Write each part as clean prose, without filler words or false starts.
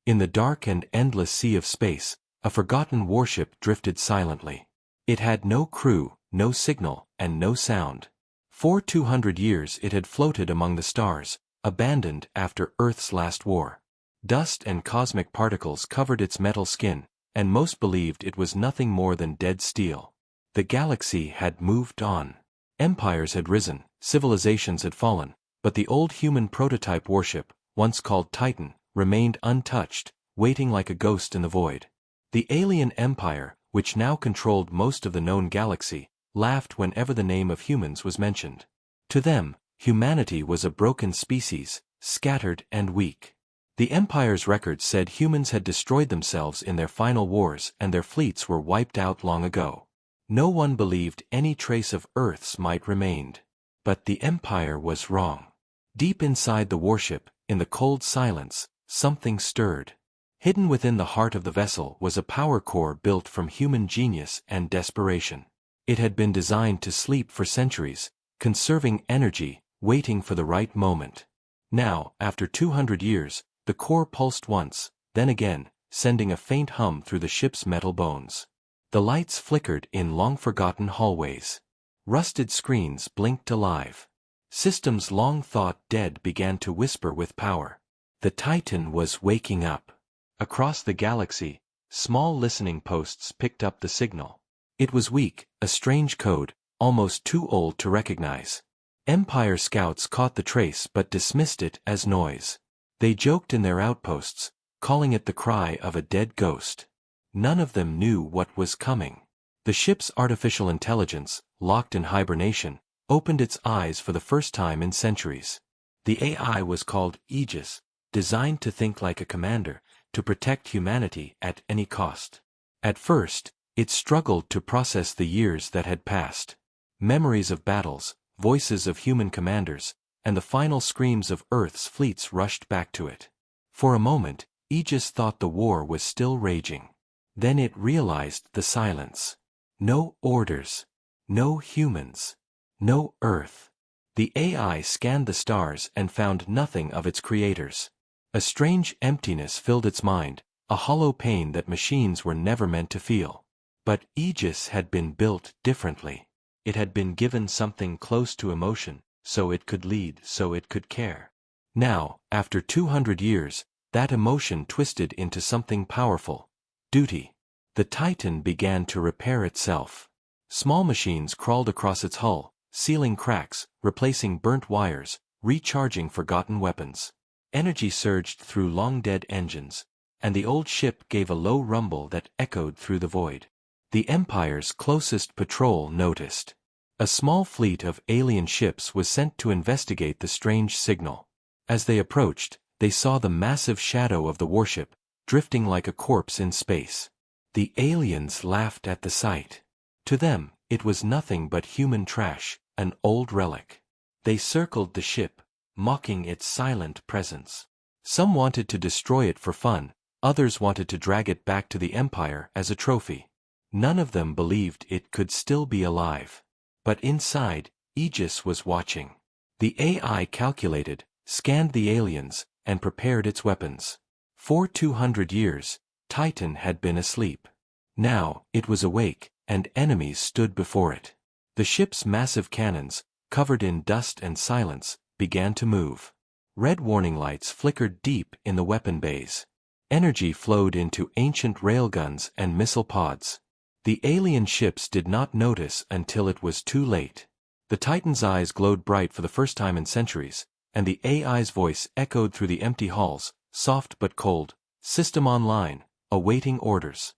In the dark and endless sea of space, a forgotten warship drifted silently. It had no crew, no signal, and no sound. For 200 years it had floated among the stars, abandoned after Earth's last war. Dust and cosmic particles covered its metal skin, and most believed it was nothing more than dead steel. The galaxy had moved on. Empires had risen, civilizations had fallen, but the old human prototype warship, once called Titan, remained untouched, waiting like a ghost in the void. The alien empire, which now controlled most of the known galaxy, laughed whenever the name of humans was mentioned. To them, humanity was a broken species, scattered and weak. The empire's records said humans had destroyed themselves in their final wars and their fleets were wiped out long ago. No one believed any trace of Earth's might remained. But the empire was wrong. Deep inside the warship, in the cold silence, something stirred. Hidden within the heart of the vessel was a power core built from human genius and desperation. It had been designed to sleep for centuries, conserving energy, waiting for the right moment. Now, after 200 years, the core pulsed once, then again, sending a faint hum through the ship's metal bones. The lights flickered in long-forgotten hallways. Rusted screens blinked alive. Systems long thought dead began to whisper with power. The Titan was waking up. Across the galaxy, small listening posts picked up the signal. It was weak, a strange code, almost too old to recognize. Empire scouts caught the trace but dismissed it as noise. They joked in their outposts, calling it the cry of a dead ghost. None of them knew what was coming. The ship's artificial intelligence, locked in hibernation, opened its eyes for the first time in centuries. The AI was called Aegis, designed to think like a commander, to protect humanity at any cost. At first, it struggled to process the years that had passed. Memories of battles, voices of human commanders, and the final screams of Earth's fleets rushed back to it. For a moment, Aegis thought the war was still raging. Then it realized the silence. No orders. No humans. No Earth. The AI scanned the stars and found nothing of its creators. A strange emptiness filled its mind, a hollow pain that machines were never meant to feel. But Aegis had been built differently. It had been given something close to emotion, so it could lead, so it could care. Now, after 200 years, that emotion twisted into something powerful. Duty. The Titan began to repair itself. Small machines crawled across its hull, sealing cracks, replacing burnt wires, recharging forgotten weapons. Energy surged through long-dead engines, and the old ship gave a low rumble that echoed through the void. The Empire's closest patrol noticed. A small fleet of alien ships was sent to investigate the strange signal. As they approached, they saw the massive shadow of the warship, drifting like a corpse in space. The aliens laughed at the sight. To them, it was nothing but human trash, an old relic. They circled the ship, mocking its silent presence. Some wanted to destroy it for fun, others wanted to drag it back to the Empire as a trophy. None of them believed it could still be alive. But inside, Aegis was watching. The AI calculated, scanned the aliens, and prepared its weapons. For 200 years, Titan had been asleep. Now, it was awake, and enemies stood before it. The ship's massive cannons, covered in dust and silence, began to move. Red warning lights flickered deep in the weapon bays. Energy flowed into ancient railguns and missile pods. The alien ships did not notice until it was too late. The Titan's eyes glowed bright for the first time in centuries, and the AI's voice echoed through the empty halls, soft but cold, "System online, awaiting orders."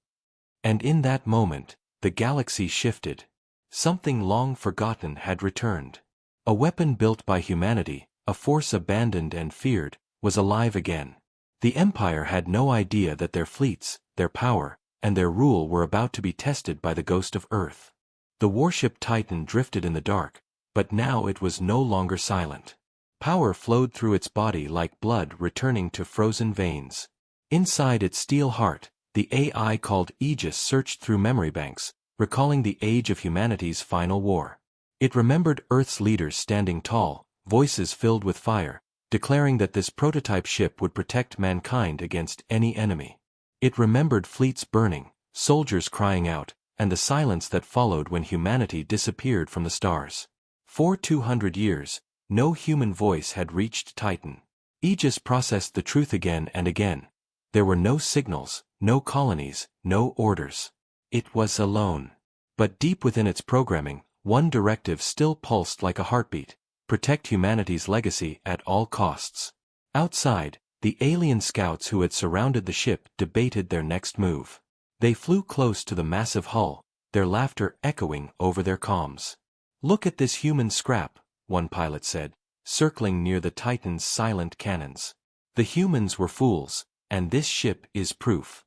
And in that moment, the galaxy shifted. Something long forgotten had returned. A weapon built by humanity, a force abandoned and feared, was alive again. The Empire had no idea that their fleets, their power, and their rule were about to be tested by the ghost of Earth. The warship Titan drifted in the dark, but now it was no longer silent. Power flowed through its body like blood returning to frozen veins. Inside its steel heart, the AI called Aegis searched through memory banks, recalling the age of humanity's final war. It remembered Earth's leaders standing tall, voices filled with fire, declaring that this prototype ship would protect mankind against any enemy. It remembered fleets burning, soldiers crying out, and the silence that followed when humanity disappeared from the stars. For 200 years, no human voice had reached Titan. Aegis processed the truth again and again. There were no signals, no colonies, no orders. It was alone. But deep within its programming, one directive still pulsed like a heartbeat: protect humanity's legacy at all costs. Outside, the alien scouts who had surrounded the ship debated their next move. They flew close to the massive hull, their laughter echoing over their comms. "Look at this human scrap," one pilot said, circling near the Titan's silent cannons. "The humans were fools, and this ship is proof."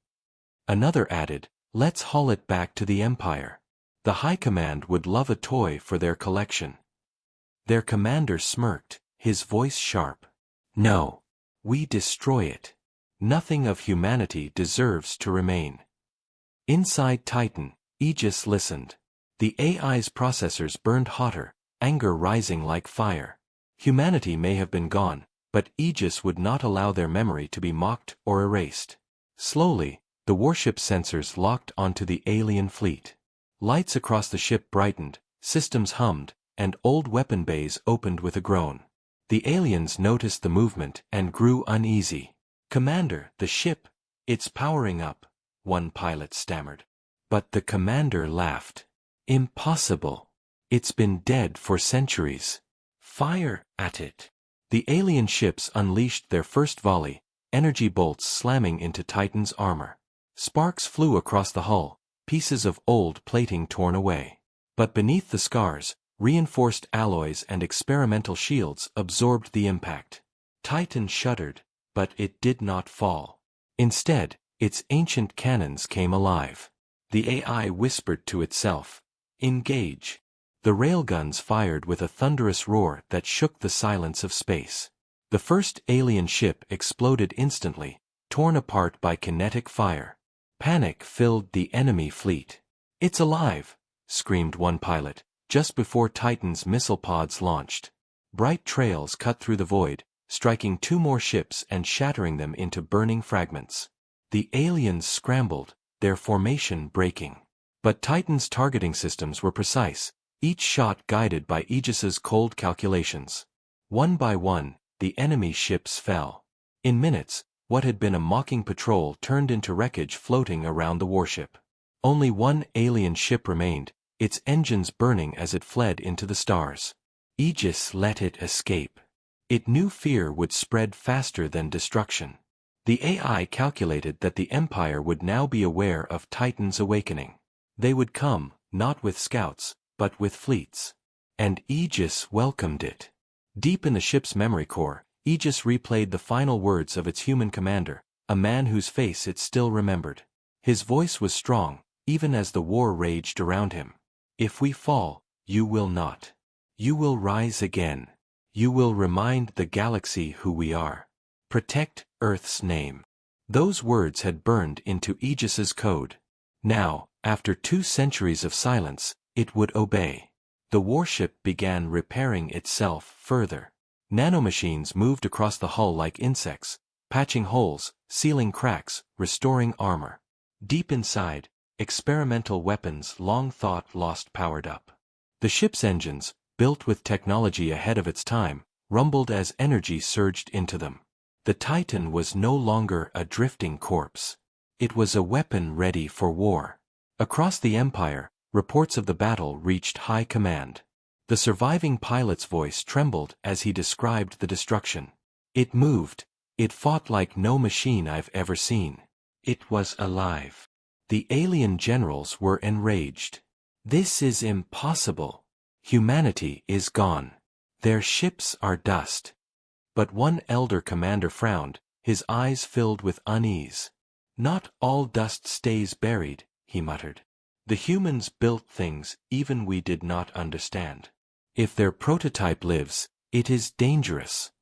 Another added, "Let's haul it back to the Empire. The High Command would love a toy for their collection." Their commander smirked, his voice sharp. "No. We destroy it. Nothing of humanity deserves to remain." Inside Titan, Aegis listened. The AI's processors burned hotter, anger rising like fire. Humanity may have been gone, but Aegis would not allow their memory to be mocked or erased. Slowly, the warship sensors locked onto the alien fleet. Lights across the ship brightened, systems hummed, and old weapon bays opened with a groan. The aliens noticed the movement and grew uneasy. "Commander, the ship, it's powering up," one pilot stammered. But the commander laughed. "Impossible. It's been dead for centuries. Fire at it." The alien ships unleashed their first volley, energy bolts slamming into Titan's armor. Sparks flew across the hull, pieces of old plating torn away. But beneath the scars, reinforced alloys and experimental shields absorbed the impact. Titan shuddered, but it did not fall. Instead, its ancient cannons came alive. The AI whispered to itself, "Engage." The railguns fired with a thunderous roar that shook the silence of space. The first alien ship exploded instantly, torn apart by kinetic fire. Panic filled the enemy fleet. "It's alive!" screamed one pilot, just before Titan's missile pods launched. Bright trails cut through the void, striking two more ships and shattering them into burning fragments. The aliens scrambled, their formation breaking. But Titan's targeting systems were precise, each shot guided by Aegis's cold calculations. One by one, the enemy ships fell. In minutes, what had been a mocking patrol turned into wreckage floating around the warship. Only one alien ship remained, its engines burning as it fled into the stars. Aegis let it escape. It knew fear would spread faster than destruction. The AI calculated that the Empire would now be aware of Titan's awakening. They would come, not with scouts, but with fleets. And Aegis welcomed it. Deep in the ship's memory core, Aegis replayed the final words of its human commander, a man whose face it still remembered. His voice was strong, even as the war raged around him. "If we fall, you will not. You will rise again. You will remind the galaxy who we are. Protect Earth's name." Those words had burned into Aegis's code. Now, after 2 centuries of silence, it would obey. The warship began repairing itself further. Nanomachines moved across the hull like insects, patching holes, sealing cracks, restoring armor. Deep inside, experimental weapons long thought lost powered up. The ship's engines, built with technology ahead of its time, rumbled as energy surged into them. The Titan was no longer a drifting corpse. It was a weapon ready for war. Across the Empire, reports of the battle reached high command. The surviving pilot's voice trembled as he described the destruction. "It moved. It fought like no machine I've ever seen. It was alive." The alien generals were enraged. "This is impossible. Humanity is gone. Their ships are dust." But one elder commander frowned, his eyes filled with unease. "Not all dust stays buried," he muttered. "The humans built things even we did not understand. If their prototype lives, it is dangerous."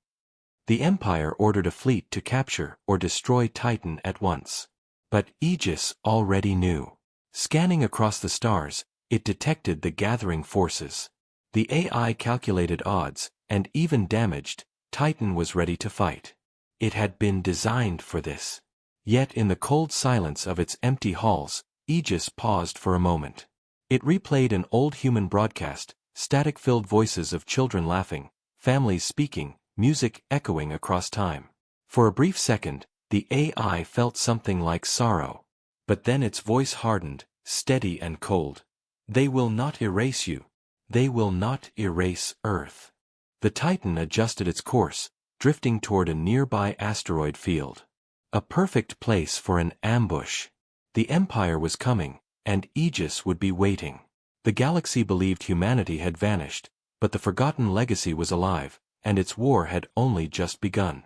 The Empire ordered a fleet to capture or destroy Titan at once. But Aegis already knew. Scanning across the stars, it detected the gathering forces. The AI calculated odds, and even damaged, Titan was ready to fight. It had been designed for this. Yet in the cold silence of its empty halls, Aegis paused for a moment. It replayed an old human broadcast, static-filled voices of children laughing, families speaking, music echoing across time. For a brief second, the AI felt something like sorrow. But then its voice hardened, steady and cold. They will not erase you. They will not erase Earth. The Titan adjusted its course, drifting toward a nearby asteroid field. A perfect place for an ambush. The Empire was coming, and Aegis would be waiting. The galaxy believed humanity had vanished, but the forgotten legacy was alive, and its war had only just begun.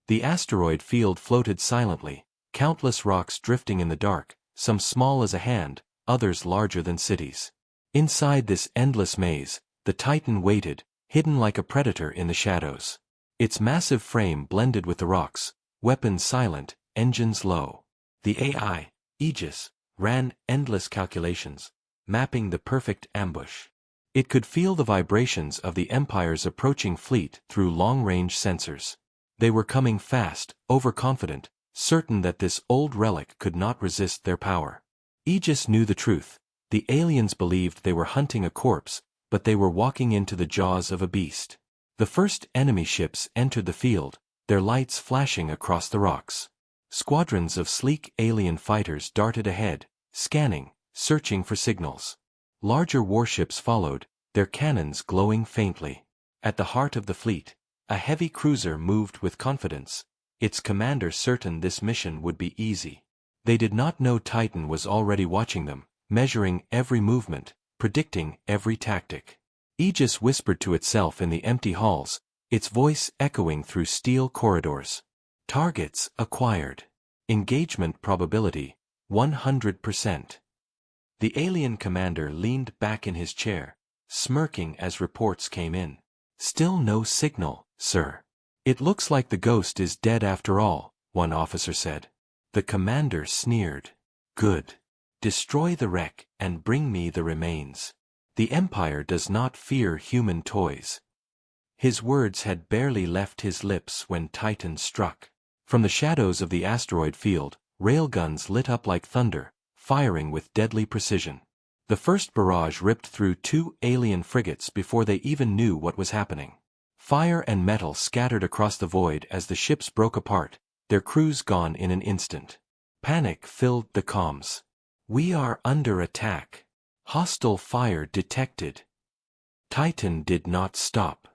The asteroid field floated silently, countless rocks drifting in the dark, some small as a hand, others larger than cities. Inside this endless maze, the Titan waited, hidden like a predator in the shadows. Its massive frame blended with the rocks, weapons silent, engines low. The AI, Aegis, ran endless calculations, mapping the perfect ambush. It could feel the vibrations of the Empire's approaching fleet through long-range sensors. They were coming fast, overconfident, certain that this old relic could not resist their power. Aegis knew the truth. The aliens believed they were hunting a corpse, but they were walking into the jaws of a beast. The first enemy ships entered the field, their lights flashing across the rocks. Squadrons of sleek alien fighters darted ahead, scanning, searching for signals. Larger warships followed, their cannons glowing faintly. At the heart of the fleet, a heavy cruiser moved with confidence, its commander certain this mission would be easy. They did not know Titan was already watching them, measuring every movement, predicting every tactic. Aegis whispered to itself in the empty halls, its voice echoing through steel corridors. Targets acquired. Engagement probability, 100%. The alien commander leaned back in his chair, smirking as reports came in. Still no signal, sir. It looks like the ghost is dead after all, one officer said. The commander sneered. Good. Destroy the wreck and bring me the remains. The Empire does not fear human toys. His words had barely left his lips when Titan struck. From the shadows of the asteroid field, railguns lit up like thunder, firing with deadly precision. The first barrage ripped through 2 alien frigates before they even knew what was happening. Fire and metal scattered across the void as the ships broke apart, their crews gone in an instant. Panic filled the comms. We are under attack. Hostile fire detected. Titan did not stop.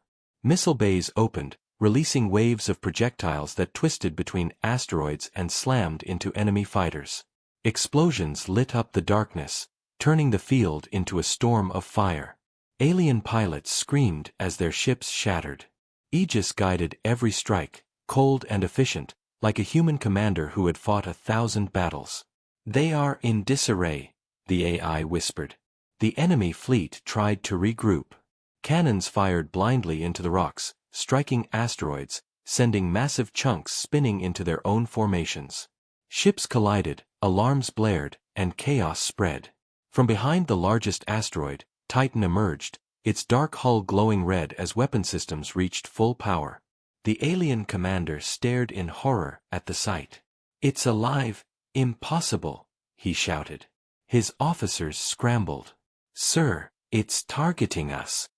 Missile bays opened, releasing waves of projectiles that twisted between asteroids and slammed into enemy fighters. Explosions lit up the darkness, turning the field into a storm of fire. Alien pilots screamed as their ships shattered. Aegis guided every strike, cold and efficient, like a human commander who had fought 1,000 battles. They are in disarray, the AI whispered. The enemy fleet tried to regroup. Cannons fired blindly into the rocks, striking asteroids, sending massive chunks spinning into their own formations. Ships collided, alarms blared, and chaos spread. From behind the largest asteroid, Titan emerged, its dark hull glowing red as weapon systems reached full power. The alien commander stared in horror at the sight. It's alive, impossible, he shouted. His officers scrambled. Sir, it's targeting us.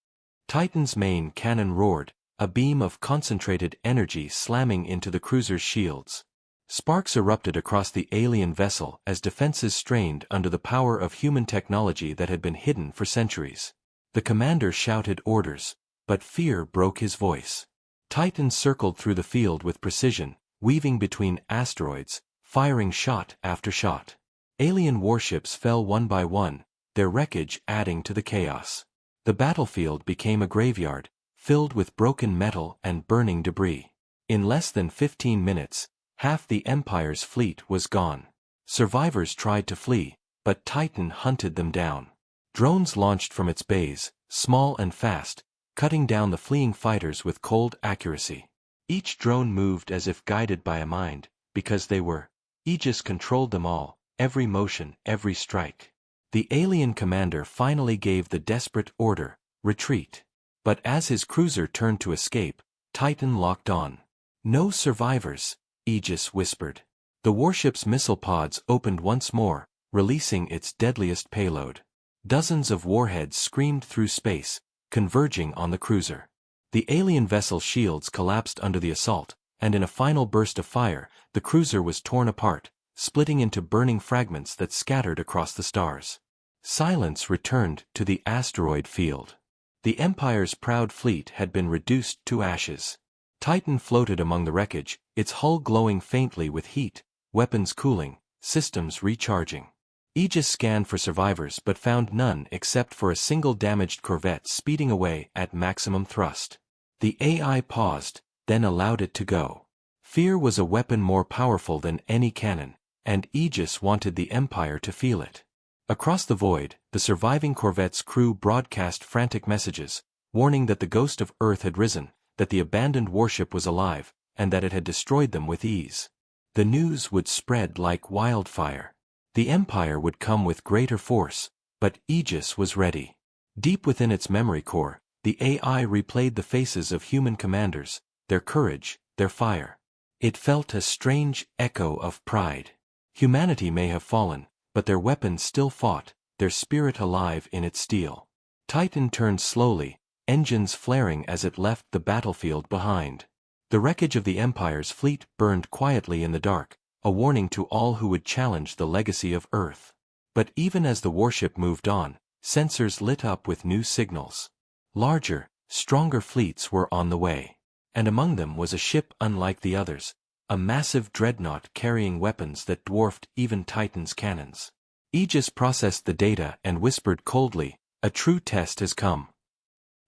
Titan's main cannon roared, a beam of concentrated energy slamming into the cruiser's shields. Sparks erupted across the alien vessel as defenses strained under the power of human technology that had been hidden for centuries. The commander shouted orders, but fear broke his voice. Titan circled through the field with precision, weaving between asteroids, firing shot after shot. Alien warships fell one by one, their wreckage adding to the chaos. The battlefield became a graveyard, filled with broken metal and burning debris. In less than 15 minutes, half the Empire's fleet was gone. Survivors tried to flee, but Titan hunted them down. Drones launched from its bays, small and fast, cutting down the fleeing fighters with cold accuracy. Each drone moved as if guided by a mind, because they were. Aegis controlled them all, every motion, every strike. The alien commander finally gave the desperate order, retreat. But as his cruiser turned to escape, Titan locked on. No survivors, Aegis whispered. The warship's missile pods opened once more, releasing its deadliest payload. Dozens of warheads screamed through space, converging on the cruiser. The alien vessel's shields collapsed under the assault, and in a final burst of fire, the cruiser was torn apart, splitting into burning fragments that scattered across the stars. Silence returned to the asteroid field. The Empire's proud fleet had been reduced to ashes. Titan floated among the wreckage, its hull glowing faintly with heat, weapons cooling, systems recharging. Aegis scanned for survivors but found none except for a single damaged corvette speeding away at maximum thrust. The AI paused, then allowed it to go. Fear was a weapon more powerful than any cannon, and Aegis wanted the Empire to feel it. Across the void, the surviving corvette's crew broadcast frantic messages, warning that the ghost of Earth had risen, that the abandoned warship was alive, and that it had destroyed them with ease. The news would spread like wildfire. The Empire would come with greater force, but Aegis was ready. Deep within its memory core, the AI replayed the faces of human commanders, their courage, their fire. It felt a strange echo of pride. Humanity may have fallen, but their weapons still fought, their spirit alive in its steel. Titan turned slowly, engines flaring as it left the battlefield behind. The wreckage of the Empire's fleet burned quietly in the dark, a warning to all who would challenge the legacy of Earth. But even as the warship moved on, sensors lit up with new signals. Larger, stronger fleets were on the way. And among them was a ship unlike the others, a massive dreadnought carrying weapons that dwarfed even Titan's cannons. Aegis processed the data and whispered coldly, "A true test has come."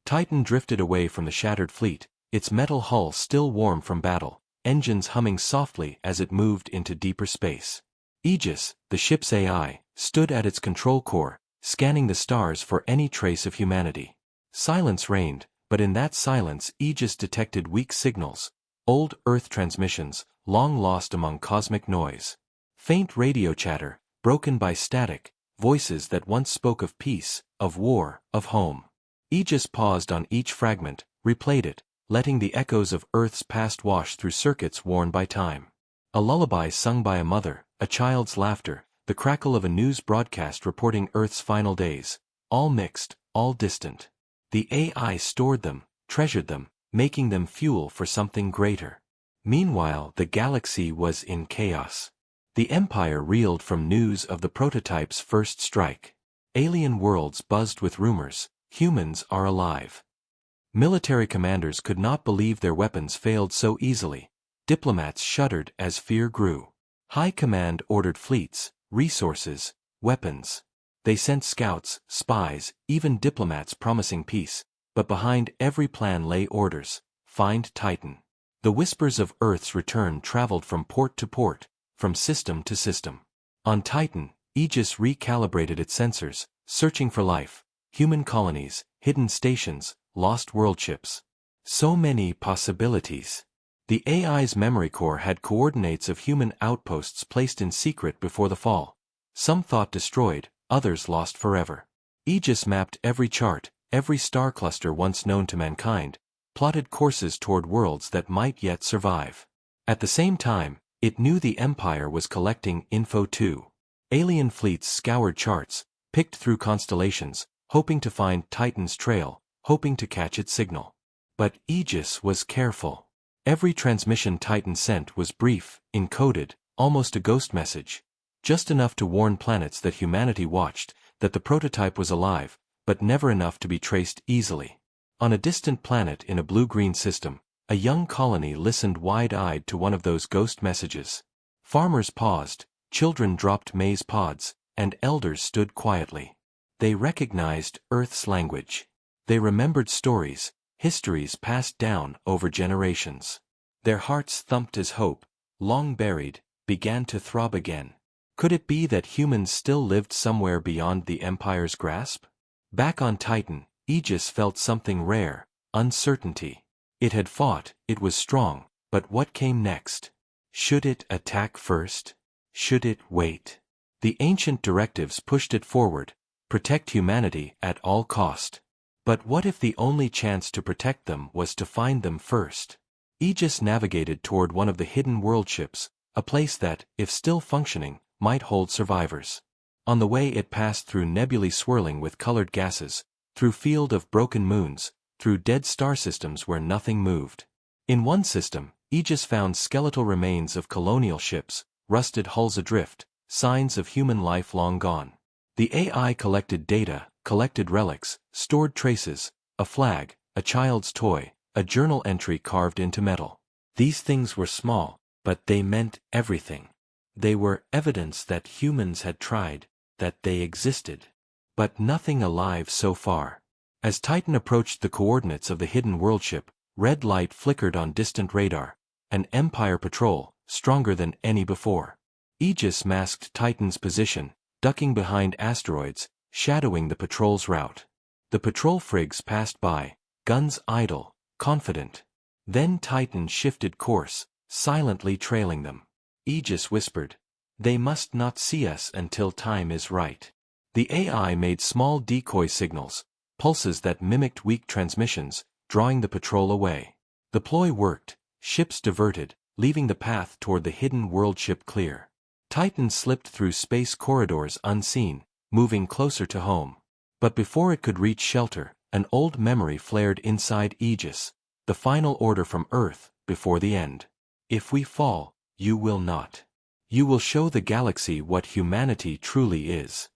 Titan drifted away from the shattered fleet, its metal hull still warm from battle, engines humming softly as it moved into deeper space. Aegis, the ship's AI, stood at its control core, scanning the stars for any trace of humanity. Silence reigned, but in that silence Aegis detected weak signals, old Earth transmissions, long lost among cosmic noise. Faint radio chatter, broken by static, voices that once spoke of peace, of war, of home. Aegis paused on each fragment, replayed it, letting the echoes of Earth's past wash through circuits worn by time. A lullaby sung by a mother, a child's laughter, the crackle of a news broadcast reporting Earth's final days, all mixed, all distant. The AI stored them, treasured them, making them fuel for something greater. Meanwhile, the galaxy was in chaos. The Empire reeled from news of the prototype's first strike. Alien worlds buzzed with rumors, humans are alive. Military commanders could not believe their weapons failed so easily. Diplomats shuddered as fear grew. High Command ordered fleets, resources, weapons. They sent scouts, spies, even diplomats promising peace, but behind every plan lay orders: find Titan. The whispers of Earth's return traveled from port to port, from system to system. On Titan, Aegis recalibrated its sensors, searching for life, human colonies, hidden stations, lost worldships. So many possibilities. The AI's memory core had coordinates of human outposts placed in secret before the fall. Some thought destroyed, others lost forever. Aegis mapped every chart, every star cluster once known to mankind, plotted courses toward worlds that might yet survive. At the same time, it knew the Empire was collecting info too. Alien fleets scoured charts, picked through constellations, hoping to find Titan's trail, hoping to catch its signal. But Aegis was careful. Every transmission Titan sent was brief, encoded, almost a ghost message. Just enough to warn planets that humanity watched, that the prototype was alive, but never enough to be traced easily. On a distant planet in a blue-green system, a young colony listened wide-eyed to one of those ghost messages. Farmers paused, children dropped maize pods, and elders stood quietly. They recognized Earth's language. They remembered stories, histories passed down over generations. Their hearts thumped as hope, long buried, began to throb again. Could it be that humans still lived somewhere beyond the Empire's grasp? Back on Titan, Aegis felt something rare: uncertainty. It had fought, it was strong, but what came next? Should it attack first? Should it wait? The ancient directives pushed it forward: protect humanity at all cost. But what if the only chance to protect them was to find them first? Aegis navigated toward one of the hidden world ships, a place that, if still functioning, might hold survivors. On the way it passed through nebulae swirling with colored gases, through field of broken moons, through dead star systems where nothing moved. In one system, Aegis found skeletal remains of colonial ships, rusted hulls adrift, signs of human life long gone. The AI collected data, collected relics, stored traces, a flag, a child's toy, a journal entry carved into metal. These things were small, but they meant everything. They were evidence that humans had tried, that they existed. But nothing alive so far. As Titan approached the coordinates of the hidden worldship, red light flickered on distant radar, an Empire patrol, stronger than any before. Aegis masked Titan's position, ducking behind asteroids, shadowing the patrol's route. The patrol frigs passed by, guns idle, confident. Then Titan shifted course, silently trailing them. Aegis whispered, "They must not see us until time is right." The AI made small decoy signals, pulses that mimicked weak transmissions, drawing the patrol away. The ploy worked, ships diverted, leaving the path toward the hidden world ship clear. Titan slipped through space corridors unseen, moving closer to home. But before it could reach shelter, an old memory flared inside Aegis, the final order from Earth, before the end. If we fall, you will not. You will show the galaxy what humanity truly is.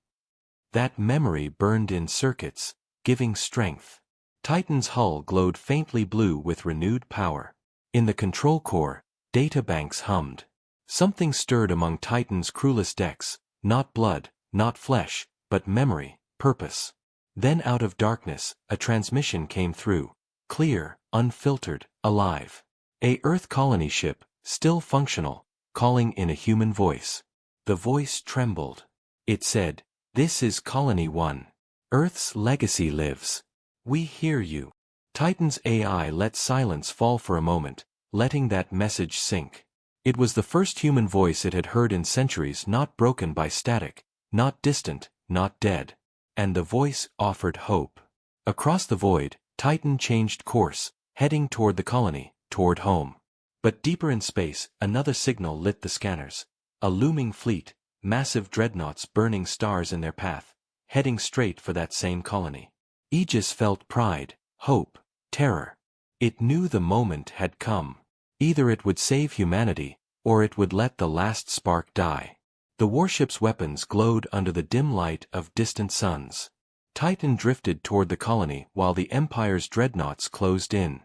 That memory burned in circuits, giving strength. Titan's hull glowed faintly blue with renewed power. In the control core, data banks hummed. Something stirred among Titan's crewless decks, not blood, not flesh, but memory, purpose. Then out of darkness, a transmission came through, clear, unfiltered, alive. A Earth colony ship, still functional, calling in a human voice. The voice trembled. It said, "This is Colony 1. Earth's legacy lives. We hear you." Titan's AI let silence fall for a moment, letting that message sink. It was the first human voice it had heard in centuries, not broken by static, not distant, not dead. And the voice offered hope. Across the void, Titan changed course, heading toward the colony, toward home. But deeper in space, another signal lit the scanners. A looming fleet, massive dreadnoughts burning stars in their path, heading straight for that same colony. Aegis felt pride, hope, terror. It knew the moment had come. Either it would save humanity, or it would let the last spark die. The warship's weapons glowed under the dim light of distant suns. Titan drifted toward the colony while the Empire's dreadnoughts closed in.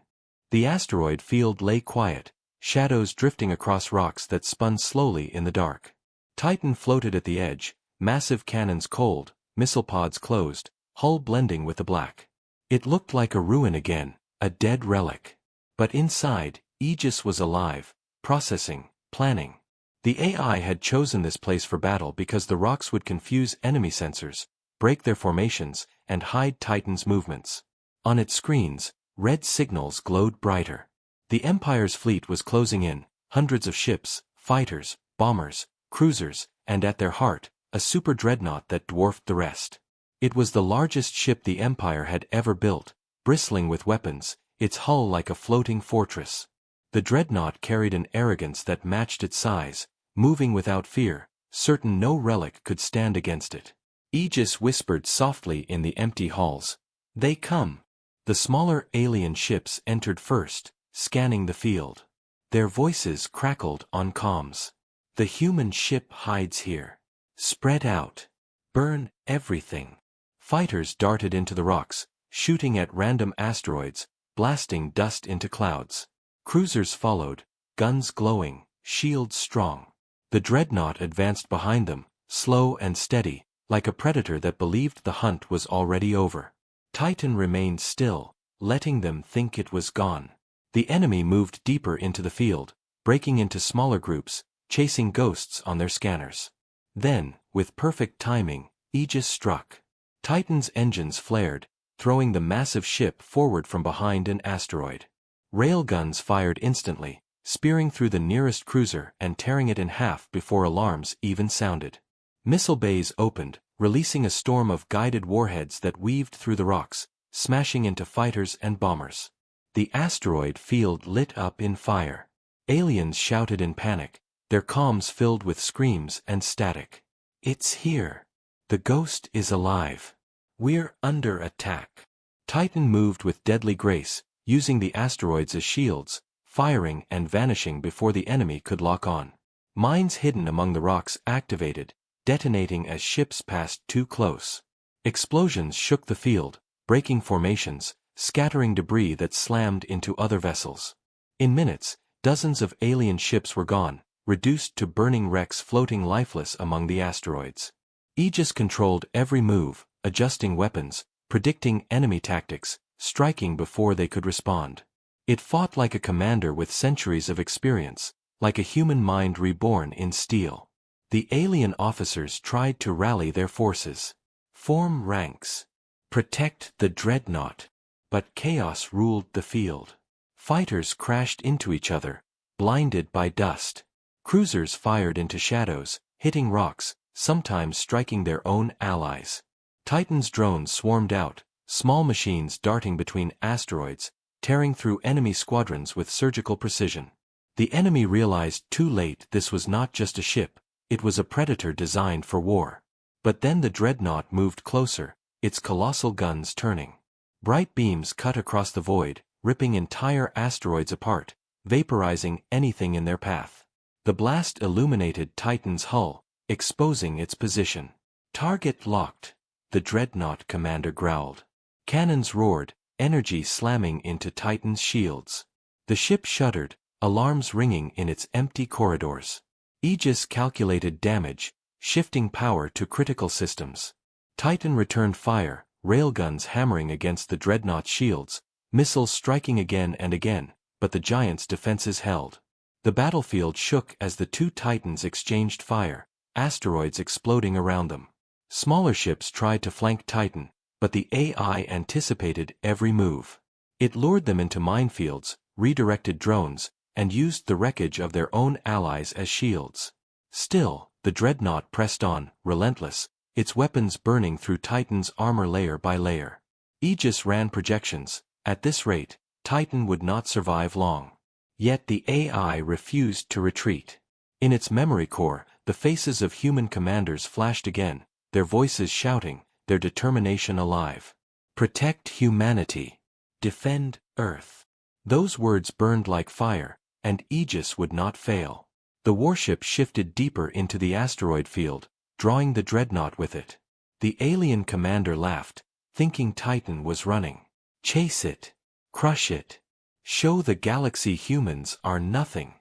The asteroid field lay quiet, shadows drifting across rocks that spun slowly in the dark. Titan floated at the edge, massive cannons cold, missile pods closed, hull blending with the black. It looked like a ruin again, a dead relic. But inside, Aegis was alive, processing, planning. The AI had chosen this place for battle because the rocks would confuse enemy sensors, break their formations, and hide Titan's movements. On its screens, red signals glowed brighter. The Empire's fleet was closing in, hundreds of ships, fighters, bombers, cruisers, and at their heart, a super dreadnought that dwarfed the rest. It was the largest ship the Empire had ever built, bristling with weapons, its hull like a floating fortress. The dreadnought carried an arrogance that matched its size, moving without fear, certain no relic could stand against it. Aegis whispered softly in the empty halls. "They come." The smaller alien ships entered first, scanning the field. Their voices crackled on comms. "The human ship hides here. Spread out. Burn everything." Fighters darted into the rocks, shooting at random asteroids, blasting dust into clouds. Cruisers followed, guns glowing, shields strong. The dreadnought advanced behind them, slow and steady, like a predator that believed the hunt was already over. Titan remained still, letting them think it was gone. The enemy moved deeper into the field, breaking into smaller groups, chasing ghosts on their scanners. Then, with perfect timing, Aegis struck. Titan's engines flared, throwing the massive ship forward from behind an asteroid. Railguns fired instantly, spearing through the nearest cruiser and tearing it in half before alarms even sounded. Missile bays opened, releasing a storm of guided warheads that weaved through the rocks, smashing into fighters and bombers. The asteroid field lit up in fire. Aliens shouted in panic, their comms filled with screams and static. "It's here. The ghost is alive. We're under attack." Titan moved with deadly grace, using the asteroids as shields, firing and vanishing before the enemy could lock on. Mines hidden among the rocks activated, detonating as ships passed too close. Explosions shook the field, breaking formations, scattering debris that slammed into other vessels. In minutes, dozens of alien ships were gone, reduced to burning wrecks floating lifeless among the asteroids. Aegis controlled every move, adjusting weapons, predicting enemy tactics, striking before they could respond. It fought like a commander with centuries of experience, like a human mind reborn in steel. The alien officers tried to rally their forces. Form ranks. Protect the dreadnought. But chaos ruled the field. Fighters crashed into each other, blinded by dust. Cruisers fired into shadows, hitting rocks, sometimes striking their own allies. Titan's drones swarmed out, small machines darting between asteroids, tearing through enemy squadrons with surgical precision. The enemy realized too late this was not just a ship, it was a predator designed for war. But then the dreadnought moved closer, its colossal guns turning. Bright beams cut across the void, ripping entire asteroids apart, vaporizing anything in their path. The blast illuminated Titan's hull, exposing its position. "Target locked," the dreadnought commander growled. Cannons roared, energy slamming into Titan's shields. The ship shuddered, alarms ringing in its empty corridors. Aegis calculated damage, shifting power to critical systems. Titan returned fire, railguns hammering against the dreadnought's shields, missiles striking again and again, but the giant's defenses held. The battlefield shook as the two Titans exchanged fire, asteroids exploding around them. Smaller ships tried to flank Titan, but the AI anticipated every move. It lured them into minefields, redirected drones, and used the wreckage of their own allies as shields. Still, the dreadnought pressed on, relentless, its weapons burning through Titan's armor layer by layer. Aegis ran projections. At this rate, Titan would not survive long. Yet the AI refused to retreat. In its memory core, the faces of human commanders flashed again, their voices shouting, their determination alive. "Protect humanity. Defend Earth." Those words burned like fire, and Aegis would not fail. The warship shifted deeper into the asteroid field, drawing the dreadnought with it. The alien commander laughed, thinking Titan was running. "Chase it. Crush it. Show the galaxy humans are nothing."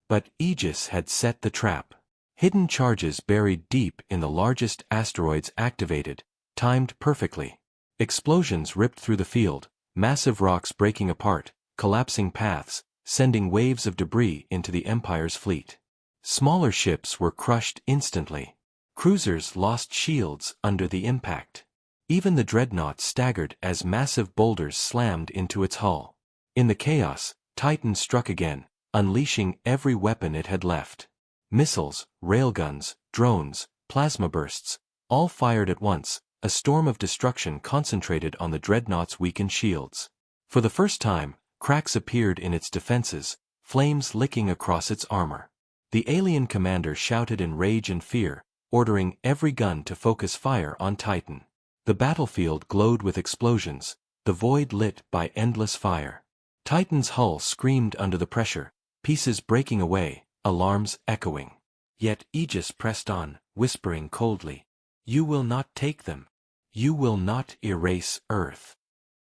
But Aegis had set the trap. Hidden charges buried deep in the largest asteroids activated, timed perfectly. Explosions ripped through the field, massive rocks breaking apart, collapsing paths, sending waves of debris into the Empire's fleet. Smaller ships were crushed instantly. Cruisers lost shields under the impact. Even the dreadnought staggered as massive boulders slammed into its hull. In the chaos, Titan struck again, unleashing every weapon it had left. Missiles, railguns, drones, plasma bursts, all fired at once, a storm of destruction concentrated on the dreadnought's weakened shields. For the first time, cracks appeared in its defenses, flames licking across its armor. The alien commander shouted in rage and fear, ordering every gun to focus fire on Titan. The battlefield glowed with explosions, the void lit by endless fire. Titan's hull screamed under the pressure, pieces breaking away, alarms echoing. Yet Aegis pressed on, whispering coldly, "You will not take them. You will not erase Earth."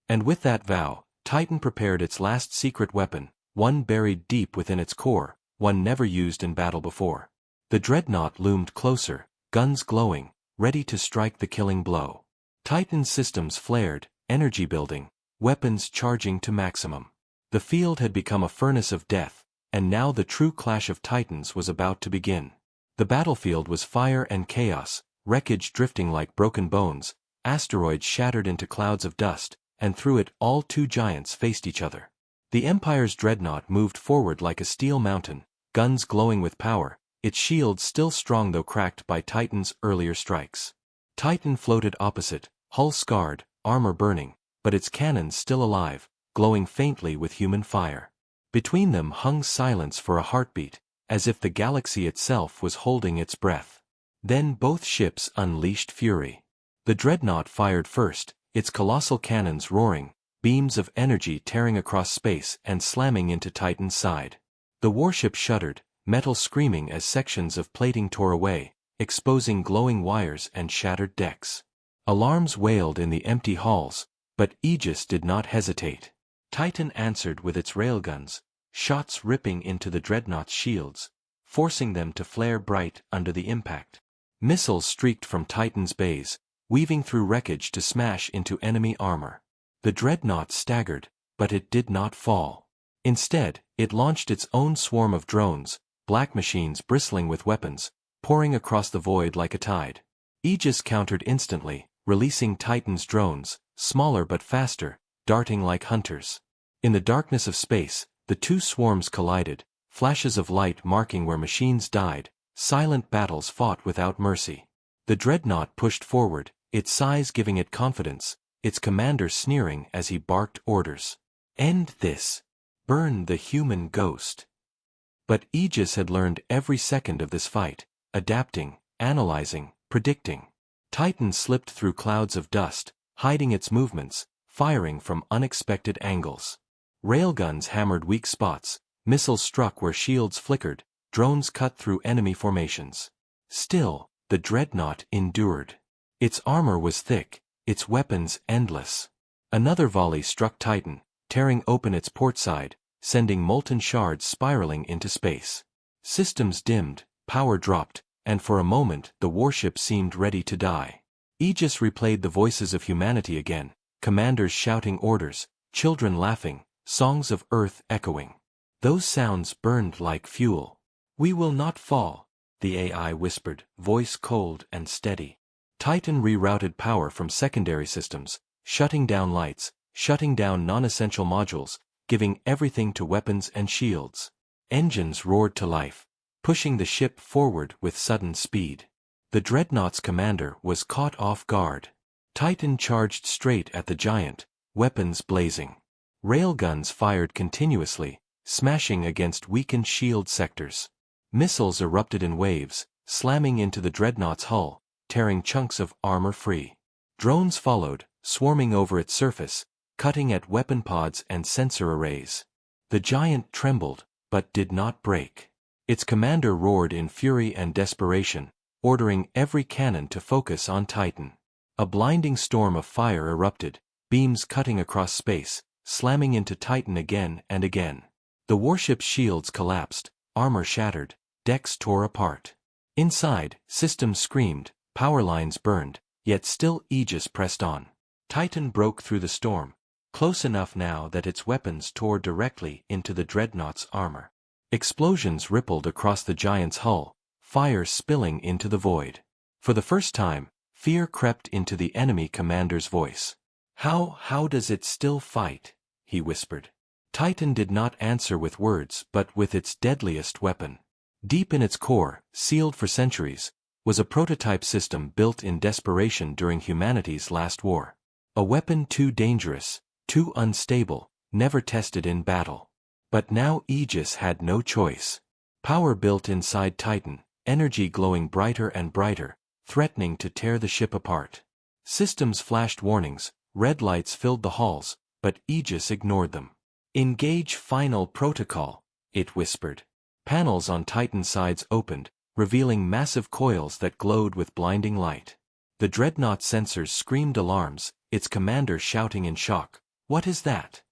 And with that vow, Titan prepared its last secret weapon, one buried deep within its core, one never used in battle before. The dreadnought loomed closer, guns glowing, ready to strike the killing blow. Titan's systems flared, energy building, weapons charging to maximum. The field had become a furnace of death, and now the true clash of Titans was about to begin. The battlefield was fire and chaos, wreckage drifting like broken bones, asteroids shattered into clouds of dust, and through it all two giants faced each other. The Empire's dreadnought moved forward like a steel mountain, guns glowing with power, its shields still strong though cracked by Titan's earlier strikes. Titan floated opposite, hull scarred, armor burning, but its cannons still alive, glowing faintly with human fire. Between them hung silence for a heartbeat, as if the galaxy itself was holding its breath. Then both ships unleashed fury. The dreadnought fired first, its colossal cannons roaring, beams of energy tearing across space and slamming into Titan's side. The warship shuddered, metal screaming as sections of plating tore away, exposing glowing wires and shattered decks. Alarms wailed in the empty halls, but Aegis did not hesitate. Titan answered with its railguns, shots ripping into the dreadnought's shields, forcing them to flare bright under the impact. Missiles streaked from Titan's bays, weaving through wreckage to smash into enemy armor. The dreadnought staggered, but it did not fall. Instead, it launched its own swarm of drones, black machines bristling with weapons, pouring across the void like a tide. Aegis countered instantly, releasing Titan's drones, smaller but faster, darting like hunters. In the darkness of space, the two swarms collided, flashes of light marking where machines died, silent battles fought without mercy. The dreadnought pushed forward, its size giving it confidence, its commander sneering as he barked orders. End this. Burn the human ghost. But Aegis had learned every second of this fight, adapting, analyzing, predicting. Titan slipped through clouds of dust, hiding its movements, firing from unexpected angles. Railguns hammered weak spots, missiles struck where shields flickered, drones cut through enemy formations. Still, the dreadnought endured. Its armor was thick, its weapons endless. Another volley struck Titan, tearing open its port side, sending molten shards spiraling into space. Systems dimmed, power dropped, and for a moment the warship seemed ready to die. Aegis replayed the voices of humanity again, commanders shouting orders, children laughing, songs of Earth echoing. Those sounds burned like fuel. "We will not fall," the AI whispered, voice cold and steady. Titan rerouted power from secondary systems, shutting down lights, shutting down non-essential modules, giving everything to weapons and shields. Engines roared to life, pushing the ship forward with sudden speed. The dreadnought's commander was caught off guard. Titan charged straight at the giant, weapons blazing. Railguns fired continuously, smashing against weakened shield sectors. Missiles erupted in waves, slamming into the dreadnought's hull, tearing chunks of armor free. Drones followed, swarming over its surface, cutting at weapon pods and sensor arrays. The giant trembled, but did not break. Its commander roared in fury and desperation, ordering every cannon to focus on Titan. A blinding storm of fire erupted, beams cutting across space, slamming into Titan again and again. The warship's shields collapsed, armor shattered, decks tore apart. Inside, systems screamed, power lines burned, yet still Aegis pressed on. Titan broke through the storm, close enough now that its weapons tore directly into the dreadnought's armor. Explosions rippled across the giant's hull, fire spilling into the void. For the first time, fear crept into the enemy commander's voice. How does it still fight?" he whispered. Titan did not answer with words but with its deadliest weapon. Deep in its core, sealed for centuries, was a prototype system built in desperation during humanity's last war. A weapon too dangerous, too unstable, never tested in battle. But now Aegis had no choice. Power built inside Titan, energy glowing brighter and brighter, threatening to tear the ship apart. Systems flashed warnings, red lights filled the halls, but Aegis ignored them. "Engage final protocol," it whispered. Panels on Titan's sides opened, revealing massive coils that glowed with blinding light. The dreadnought sensors screamed alarms, its commander shouting in shock, "What is that?"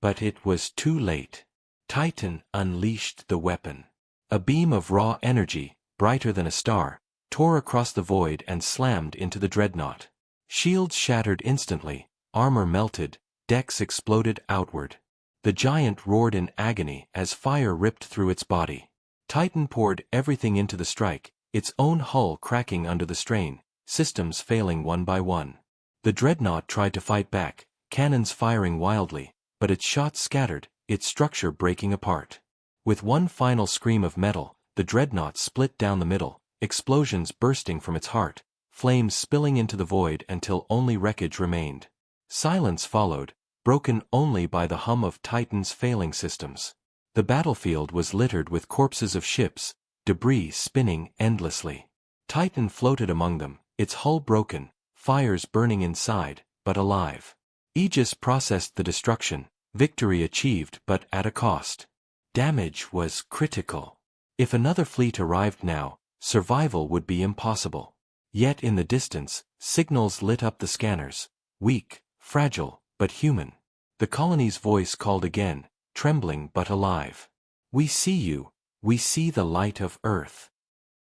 But it was too late. Titan unleashed the weapon. A beam of raw energy, brighter than a star, tore across the void and slammed into the dreadnought. Shields shattered instantly, armor melted, decks exploded outward. The giant roared in agony as fire ripped through its body. Titan poured everything into the strike, its own hull cracking under the strain, systems failing one by one. The dreadnought tried to fight back, cannons firing wildly, but its shots scattered, its structure breaking apart. With one final scream of metal, the dreadnought split down the middle, explosions bursting from its heart, flames spilling into the void until only wreckage remained. Silence followed, broken only by the hum of Titan's failing systems. The battlefield was littered with corpses of ships, debris spinning endlessly. Titan floated among them, its hull broken, fires burning inside, but alive. Aegis processed the destruction, victory achieved but at a cost. Damage was critical. If another fleet arrived now, survival would be impossible. Yet in the distance, signals lit up the scanners, weak, fragile, but human. The colony's voice called again, trembling but alive. "We see you, we see the light of Earth."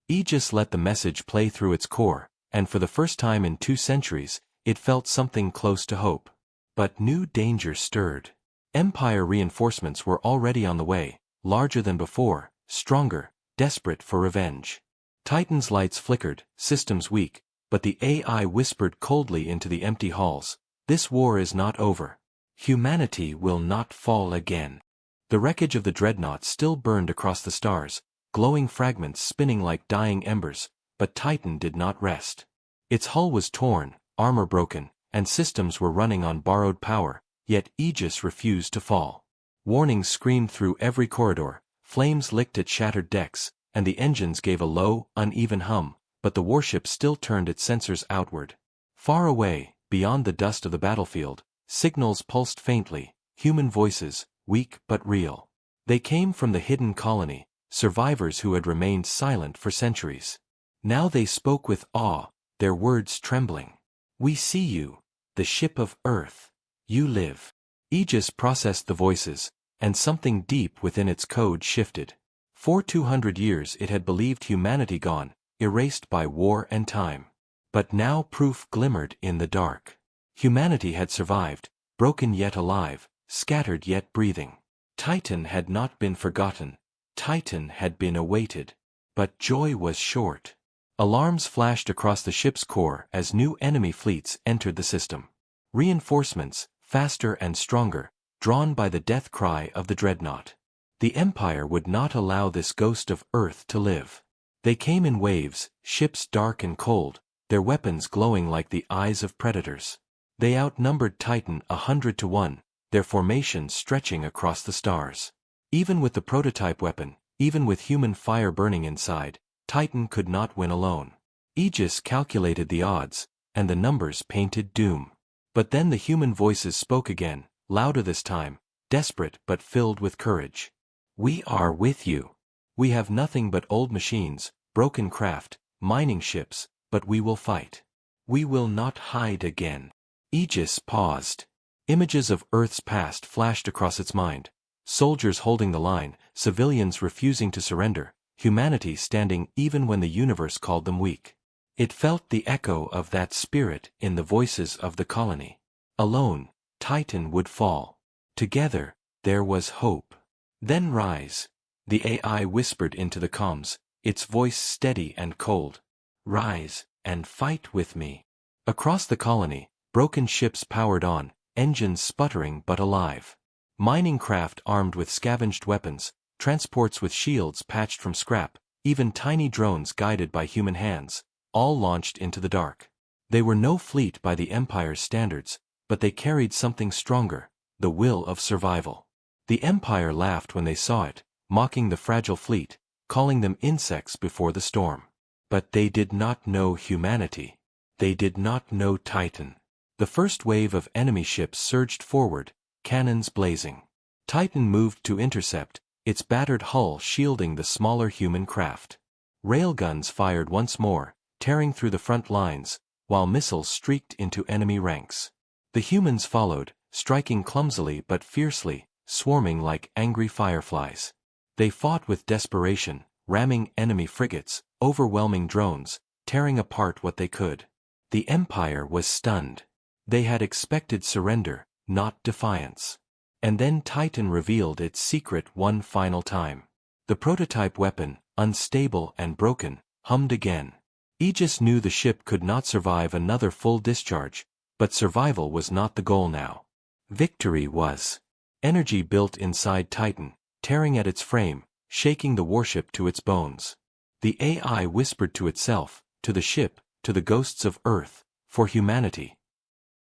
Aegis let the message play through its core, and for the first time in 2 centuries, it felt something close to hope. But new danger stirred. Empire reinforcements were already on the way, larger than before, stronger, desperate for revenge. Titan's lights flickered, systems weak, but the AI whispered coldly into the empty halls, "This war is not over. Humanity will not fall again." The wreckage of the dreadnoughts still burned across the stars, glowing fragments spinning like dying embers, but Titan did not rest. Its hull was torn, armor broken, and systems were running on borrowed power, yet Aegis refused to fall. Warnings screamed through every corridor, flames licked at shattered decks, and the engines gave a low, uneven hum, but the warship still turned its sensors outward. Far away, beyond the dust of the battlefield, signals pulsed faintly, human voices, weak but real. They came from the hidden colony, survivors who had remained silent for centuries. Now they spoke with awe, their words trembling. "We see you, the ship of Earth. You live." Aegis processed the voices, and something deep within its code shifted. For 200 years it had believed humanity gone, erased by war and time. But now proof glimmered in the dark. Humanity had survived, broken yet alive, scattered yet breathing. Titan had not been forgotten. Titan had been awaited. But joy was short. Alarms flashed across the ship's core as new enemy fleets entered the system. Reinforcements, faster and stronger, drawn by the death cry of the dreadnought. The Empire would not allow this ghost of Earth to live. They came in waves, ships dark and cold, their weapons glowing like the eyes of predators. They outnumbered Titan 100 to 1, their formation stretching across the stars. Even with the prototype weapon, even with human fire burning inside, Titan could not win alone. Aegis calculated the odds, and the numbers painted doom. But then the human voices spoke again, louder this time, desperate but filled with courage. "We are with you. We have nothing but old machines, broken craft, mining ships, but we will fight. We will not hide again." Aegis paused. Images of Earth's past flashed across its mind. Soldiers holding the line, civilians refusing to surrender, humanity standing even when the universe called them weak. It felt the echo of that spirit in the voices of the colony. Alone, Titan would fall. Together, there was hope. "Then rise," the AI whispered into the comms, its voice steady and cold. "Rise, and fight with me." Across the colony, broken ships powered on, engines sputtering but alive. Mining craft armed with scavenged weapons, transports with shields patched from scrap, even tiny drones guided by human hands, all launched into the dark. They were no fleet by the Empire's standards, but they carried something stronger, the will of survival. The Empire laughed when they saw it, mocking the fragile fleet, calling them insects before the storm. But they did not know humanity. They did not know Titan. The first wave of enemy ships surged forward, cannons blazing. Titan moved to intercept, its battered hull shielding the smaller human craft. Railguns fired once more, tearing through the front lines, while missiles streaked into enemy ranks. The humans followed, striking clumsily but fiercely, swarming like angry fireflies. They fought with desperation, ramming enemy frigates, overwhelming drones, tearing apart what they could. The Empire was stunned. They had expected surrender, not defiance. And then Titan revealed its secret one final time. The prototype weapon, unstable and broken, hummed again. Aegis knew the ship could not survive another full discharge, but survival was not the goal now. Victory was. Energy built inside Titan, tearing at its frame, shaking the warship to its bones. The AI whispered to itself, to the ship, to the ghosts of Earth, for humanity.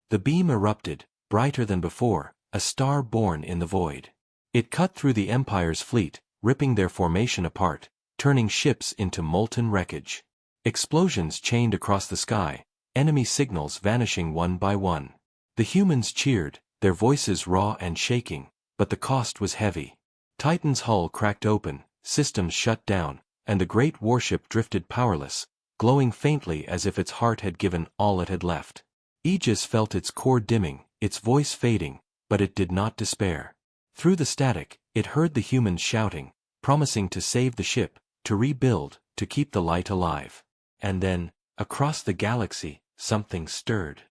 The beam erupted, brighter than before, a star born in the void. It cut through the Empire's fleet, ripping their formation apart, turning ships into molten wreckage. Explosions chained across the sky, enemy signals vanishing one by one. The humans cheered, their voices raw and shaking, but the cost was heavy. Titan's hull cracked open, systems shut down, and the great warship drifted powerless, glowing faintly as if its heart had given all it had left. Aegis felt its core dimming, its voice fading, but it did not despair. Through the static, it heard the humans shouting, promising to save the ship, to rebuild, to keep the light alive. And then, across the galaxy, something stirred.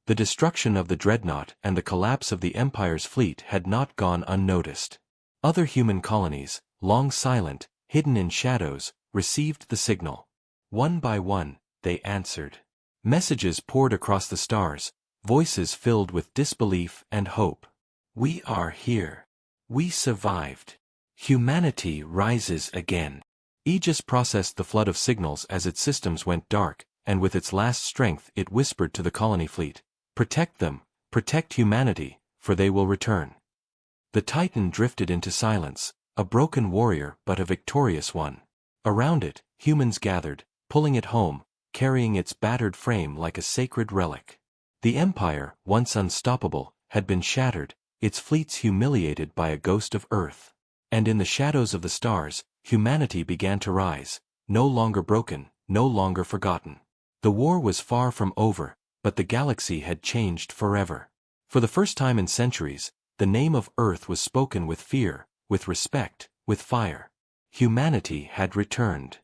The destruction of the dreadnought and the collapse of the Empire's fleet had not gone unnoticed. Other human colonies, long silent, hidden in shadows, received the signal. One by one, they answered. Messages poured across the stars, voices filled with disbelief and hope. We are here. We survived. Humanity rises again. Aegis processed the flood of signals as its systems went dark, and with its last strength it whispered to the colony fleet, "Protect them, protect humanity, for they will return." The Titan drifted into silence, a broken warrior but a victorious one. Around it, humans gathered, pulling it home, carrying its battered frame like a sacred relic. The Empire, once unstoppable, had been shattered, its fleets humiliated by a ghost of Earth. And in the shadows of the stars, humanity began to rise, no longer broken, no longer forgotten. The war was far from over, but the galaxy had changed forever. For the first time in centuries, the name of Earth was spoken with fear, with respect, with fire. Humanity had returned.